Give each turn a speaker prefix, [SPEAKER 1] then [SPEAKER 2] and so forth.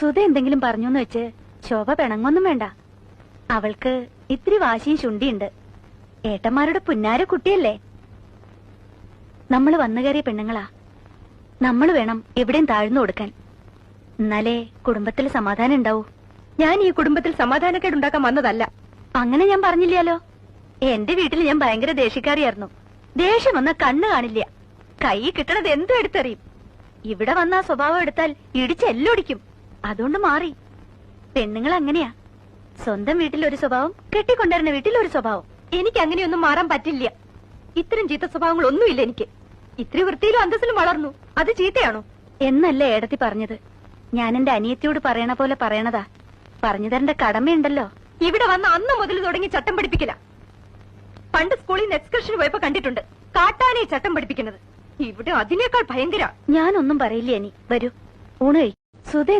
[SPEAKER 1] സുധ എന്തെങ്കിലും പറഞ്ഞൂന്ന് വെച്ച് ശോഭ പിണങ്ങൊന്നും വേണ്ട. അവൾക്ക് ഇത്തിരി വാശിയും ശുണ്ടിയുണ്ട്. ഏട്ടന്മാരുടെ പുന്നാര കുട്ടിയല്ലേ. നമ്മൾ വന്നു കയറിയ പെണ്ണുങ്ങളാ. നമ്മൾ വേണം എവിടെയും താഴ്ന്നു കൊടുക്കാൻ. എന്നാലേ കുടുംബത്തിൽ സമാധാനം ഉണ്ടാവൂ.
[SPEAKER 2] ഞാൻ ഈ കുടുംബത്തിൽ സമാധാനക്കേട് ഉണ്ടാക്കാൻ വന്നതല്ല.
[SPEAKER 1] അങ്ങനെ ഞാൻ പറഞ്ഞില്ലല്ലോ. എന്റെ വീട്ടിൽ ഞാൻ ഭയങ്കര ദേഷ്യക്കാരിയായിരുന്നു. ദേഷ്യം വന്ന കണ്ണ് കാണില്ല. കൈ കിട്ടണത് എന്തും എടുത്തെറിയും. ഇവിടെ വന്ന ആ സ്വഭാവം എടുത്താൽ ഇടിച്ചെല്ലൊടിക്കും. അതുകൊണ്ട് മാറി. പെണ്ണുങ്ങൾ അങ്ങനെയാ. സ്വന്തം വീട്ടിൽ ഒരു സ്വഭാവം, കെട്ടിക്കൊണ്ടുവരുന്ന വീട്ടിൽ ഒരു സ്വഭാവം.
[SPEAKER 2] എനിക്ക് അങ്ങനെയൊന്നും മാറാൻ പറ്റില്ല. ഇത്തരം ചീത്ത സ്വഭാവങ്ങളൊന്നുമില്ല എനിക്ക്. ഇത്തിരി വൃത്തിയിലും അന്തസ്സിലും വളർന്നു. അത് ചീത്തയാണോ?
[SPEAKER 1] എന്നല്ലേ ഏടത്തി പറഞ്ഞത്. ഞാൻ എന്റെ അനിയത്തിയോട് പറയണ പോലെ പറയണതാ. പറഞ്ഞു തരേണ്ട കടമയുണ്ടല്ലോ.
[SPEAKER 2] ഇവിടെ വന്ന അന്ന് മുതൽ തുടങ്ങി ചട്ടം പഠിപ്പിക്കില്ല. പണ്ട് സ്കൂളിൽ നിന്ന് എക്സ്കർഷന് പോയപ്പോ കണ്ടിട്ടുണ്ട് കാട്ടാനെ ചട്ടം പഠിപ്പിക്കുന്നത്. ഇവിടെ അതിനേക്കാൾ ഭയങ്കര.
[SPEAKER 1] ഞാനൊന്നും പറയില്ല. ഇനി വരൂ, ഊണ് കഴി. സുധ